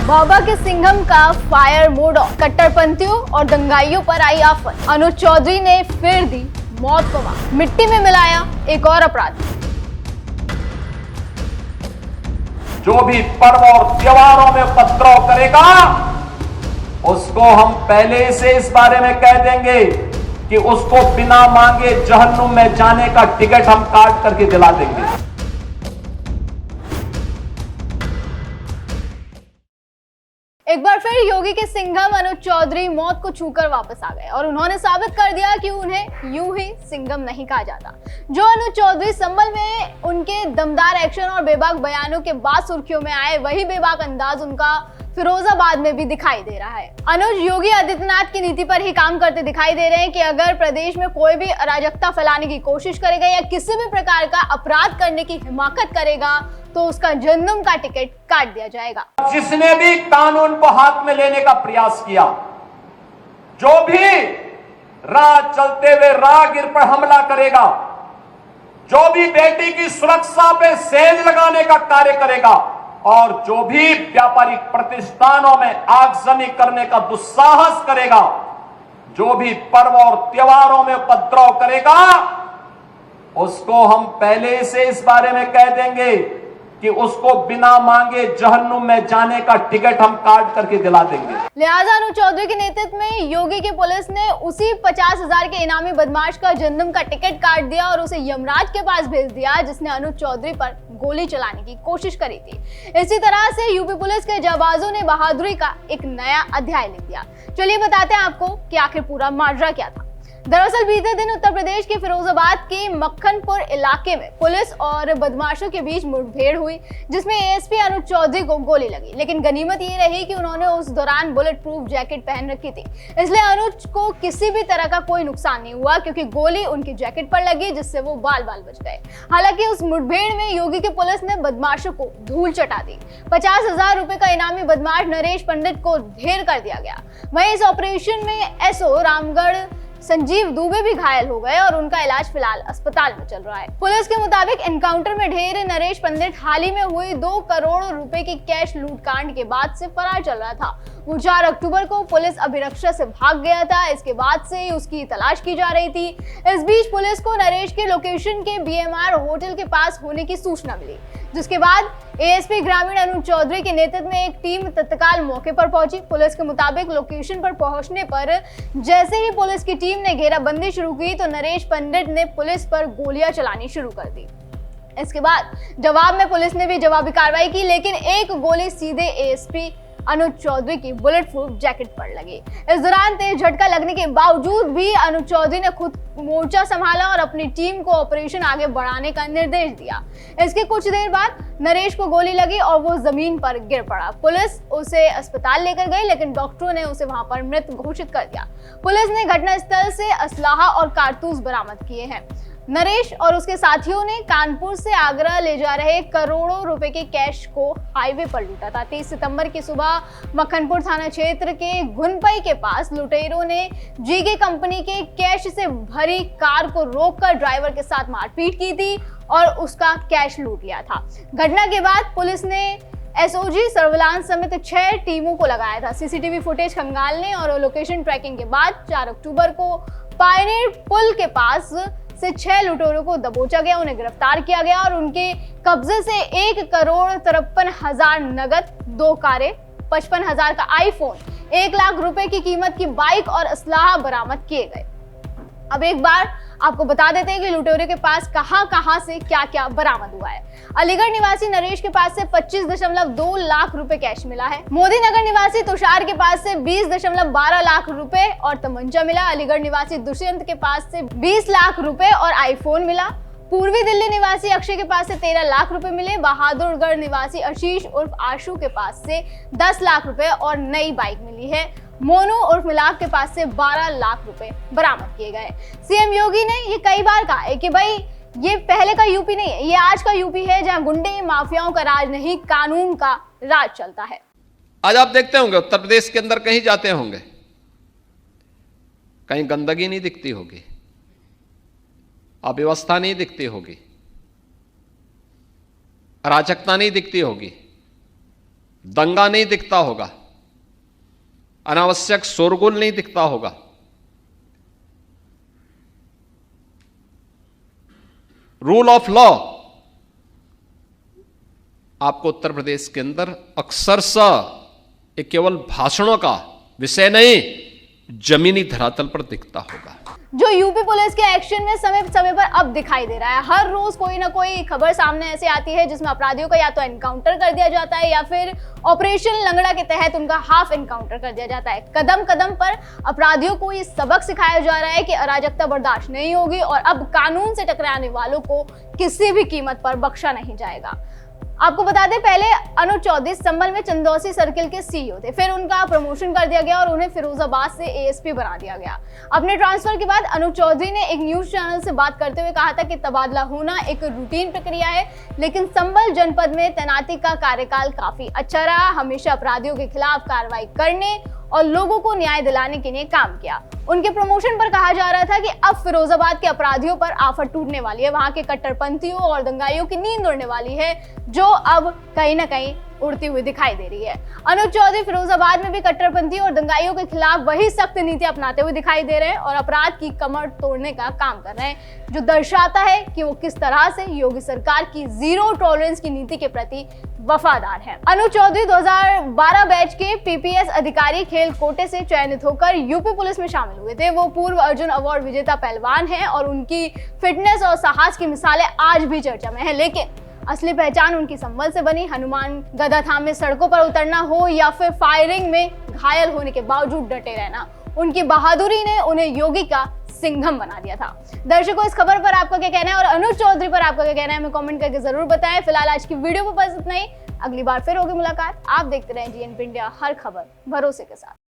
बाबा के सिंघम का fire mode of, कट्टरपंथियों और दंगाइयों पर आई आफत। अनुज चौधरी ने फिर दी मौत को मार, मिट्टी में मिलाया एक और अपराधी। जो भी पर्व और त्योहारों में उपद्रव करेगा उसको हम पहले से इस बारे में कह देंगे कि उसको बिना मांगे जहन्नुम में जाने का टिकट हम काट करके दिला देंगे। एक बार फिर योगी के सिंघम अनुज चौधरी मौत को छूकर वापस आ गए और उन्होंने साबित कर दिया कि उन्हें यूं ही सिंघम नहीं कहा जाता। जो अनुज चौधरी संभल में उनके दमदार एक्शन और बेबाक बयानों के बाद सुर्खियों में आए, वही बेबाक अंदाज उनका फिरोजाबाद में भी दिखाई दे रहा है। अनुज योगी आदित्यनाथ की नीति पर ही काम करते दिखाई दे रहे हैं कि अगर प्रदेश में कोई भी अराजकता फैलाने की कोशिश करेगा या किसी भी प्रकार का अपराध करने की हिमाकत करेगा तो उसका जहन्नुम का टिकट काट दिया जाएगा। जिसने भी कानून को हाथ में लेने का प्रयास किया, जो भी राह चलते हुए राहगीर पर हमला करेगा, जो भी बेटी की सुरक्षा पे सेंध लगाने का कार्य करेगा और जो भी व्यापारिक प्रतिष्ठानों में आगजनी करने का दुस्साहस करेगा, जो भी पर्व और त्योहारों में उपद्रव करेगा, उसको हम पहले से इस बारे में कह देंगे कि उसको बिना मांगे जहन्नुम में जाने का टिकट हम काट करके दिला देंगे। लिहाजा अनुज चौधरी के नेतृत्व में योगी की पुलिस ने उसी 50,000 के इनामी बदमाश का जहन्नुम का टिकट काट दिया और उसे यमराज के पास भेज दिया, जिसने अनुज चौधरी पर गोली चलाने की कोशिश करी थी। इसी तरह से यूपी पुलिस के जाबाजों ने बहादुरी का एक नया अध्याय लिख दिया। चलिए बताते हैं आपको कि आखिर पूरा माजरा क्या था। दरअसल बीते दिन उत्तर प्रदेश के फिरोजाबाद के मक्खनपुर इलाके में पुलिस और बदमाशों के बीच मुठभेड़ हुई, जिसमें एएसपी अनुज चौधरी को गोली लगी। लेकिन गनीमत ये रही कि उन्होंने उस दौरान बुलेट प्रूफ जैकेट पहन रखी थी, इसलिए अनुज को किसी भी तरह का कोई नुकसान नहीं हुआ क्योंकि गोली उनकी जैकेट पर लगी, जिससे वो बाल बाल बच गए। हालांकि उस मुठभेड़ में योगी की पुलिस ने बदमाशों को धूल चटा दी। 50,000 रुपए का इनामी बदमाश नरेश पंडित को ढेर कर दिया गया। वहीं इस ऑपरेशन में एसओ रामगढ़ संजीव दुबे भी घायल हो गए और उनका इलाज फिलहाल अस्पताल में चल रहा है। पुलिस के मुताबिक एनकाउंटर में ढेर नरेश पंडित हाल ही में हुई 2 करोड़ रुपए की कैश लूट कांड के बाद से फरार चल रहा था। वो 4 अक्टूबर को पुलिस अभिरक्षा से भाग गया था। इसके बाद से उसकी तलाश की जा रही थी। इस बीच पुलिस को नरेश के लोकेशन के बीएमआर होटल के पास होने की सूचना मिली, जिसके बाद एएसपी ग्रामीण अनुज चौधरी के नेतृत्व में एक टीम तत्काल मौके पर पहुंची। पुलिस के मुताबिक लोकेशन पर पहुंचने पर जैसे ही पुलिस की टीम ने घेराबंदी शुरू की तो नरेश पंडित ने पुलिस पर गोलियां चलानी शुरू कर दी। इसके बाद जवाब में पुलिस ने भी जवाबी कार्रवाई की, लेकिन एक गोली सीधे एएसपी अनुज चौधरी की बुलेट प्रूफ जैकेट पर लगी। इस दौरान तेज झटका लगने के बावजूद भी अनुज चौधरी ने खुद मोर्चा संभाला और अपनी टीम को ऑपरेशन आगे बढ़ाने का निर्देश दिया। इसके कुछ देर बाद नरेश को गोली लगी और वो जमीन पर गिर पड़ा। पुलिस उसे अस्पताल लेकर गई, लेकिन डॉक्टरों ने उसे वहां पर मृत घोषित कर दिया। पुलिस ने घटनास्थल से असलाहा और कारतूस बरामद किए हैं। नरेश और उसके साथियों ने कानपुर से आगरा ले जा रहे करोड़ों रुपए के कैश को हाईवे पर लूटा था। 30 सितंबर की सुबह मक्खनपुर थाना क्षेत्र के घुनपई के पास लुटेरों ने जीके कंपनी के कैश से भरी कार को रोककर ड्राइवर के साथ मारपीट की थी और उसका कैश लूट लिया था। घटना के बाद पुलिस ने एसओजी सर्विलांस समेत 6 टीमों को लगाया था। सीसीटीवी फुटेज खंगालने और लोकेशन ट्रैकिंग के बाद 4 अक्टूबर को पायनेर पुल के पास से 6 लुटेरों को दबोचा गया, उन्हें गिरफ्तार किया गया और उनके कब्जे से 1,53,000 नगद, 2 कारें, 55,000 का आईफोन, 1 लाख रुपए की कीमत की बाइक और असलाहा बरामद किए गए। अब एक बार आपको बता देते हैं कि लुटेरों के पास कहां से क्या बरामद हुआ है। अलीगढ़ निवासी नरेश के पास से 25.2 लाख रुपए कैश मिला है। मोदी नगर निवासी तुषार के पास से 20.12 लाख रुपए और तमंचा मिला। अलीगढ़ निवासी दुष्यंत के पास से 20 लाख रुपए और आईफोन मिला। पूर्वी दिल्ली निवासी अक्षय के पास से 13 लाख रुपए मिले। बहादुरगढ़ निवासी आशीष उर्फ आशु के पास से 10 लाख रुपए और नई बाइक मिली है। मोनू उर्फ मिलाप के पास से 12 लाख रुपए बरामद किए गए। सीएम योगी ने ये कई बार कहा है कि भाई ये पहले का यूपी नहीं है, ये आज का यूपी है, जहां गुंडे माफियाओं का राज नहीं, कानून का राज चलता है। आज आप देखते होंगे उत्तर प्रदेश के अंदर कहीं जाते होंगे, कहीं गंदगी नहीं दिखती होगी, अव्यवस्था नहीं दिखती होगी, अराजकता नहीं दिखती होगी, दंगा नहीं दिखता होगा, अनावश्यक शोरगुल नहीं दिखता होगा। रूल ऑफ लॉ आपको उत्तर प्रदेश के अंदर अक्सरशः एक केवल भाषणों का विषय नहीं, जमीनी धरातल पर दिखता होगा। जो यूपी पुलिस के एक्शन में समय समय पर अब दिखाई दे रहा है। हर रोज कोई ना कोई खबर सामने ऐसे आती है जिसमें अपराधियों का या तो एनकाउंटर कर दिया जाता है या फिर ऑपरेशन लंगड़ा के तहत उनका हाफ एनकाउंटर कर दिया जाता है। कदम कदम पर अपराधियों को ये सबक सिखाया जा रहा है कि अराजकता बर्दाश्त नहीं होगी और अब कानून से टकराने वालों को किसी भी कीमत पर बख्शा नहीं जाएगा। आपको बता दें, पहले अनुज चौधरी संभल में चंदौसी सर्किल के सीईओ थे, फिर उनका प्रमोशन कर दिया गया और उन्हें फिरोजाबाद से एएसपी बना दिया गया। अपने ट्रांसफर के बाद अनुज चौधरी ने एक न्यूज चैनल से बात करते हुए कहा था कि तबादला होना एक रूटीन प्रक्रिया है, लेकिन संभल जनपद में तैनाती का कार्यकाल काफी अच्छा रहा। हमेशा अपराधियों के खिलाफ कार्रवाई करने और लोगों को न्याय दिलाने के लिए काम किया। उनके प्रमोशन पर कहा जा रहा था कि अब फिरोजाबाद के अपराधियों पर आफत टूटने वाली है, वहां के कट्टरपंथियों और दंगाइयों की नींद उड़ने वाली है, जो अब कहीं ना कहीं उड़ती हुई दिखाई दे रही है। अनुज चौधरी फिरोजाबाद में भी कट्टरपंथियों और दंगाइयों के खिलाफ वही सख्त नीति अपनाते हुए दिखाई दे रहे हैं और अपराध की कमर तोड़ने का काम कर रहे हैं, जो दर्शाता है कि वो किस तरह से योगी सरकार की जीरो टॉलरेंस की नीति के प्रति वफादार है। अनुज चौधरी 2012 बैच के पीपीएस अधिकारी खेल कोटे से चयनित होकर यूपी पुलिस में शामिल हुए थे। वो पूर्व अर्जुन अवार्ड विजेता पहलवान हैं और उनकी फिटनेस और साहस की मिसालें आज भी चर्चा में है, लेकिन असली पहचान उनकी संभल से बनी। हनुमान गदा थामे सड़कों पर उतरना हो या फिर फायरिंग में घायल होने के बावजूद डटे रहना, उनकी बहादुरी ने उन्हें योगी का सिंघम बना दिया था। दर्शकों, इस खबर पर आपका क्या कहना है और अनुज चौधरी पर आपका क्या कहना है, हमें कमेंट करके जरूर बताएं। फिलहाल आज की वीडियो पर बस इतना ही। अगली बार फिर होगी मुलाकात। आप देखते रहें जीएनपी इंडिया, हर खबर भरोसे के साथ।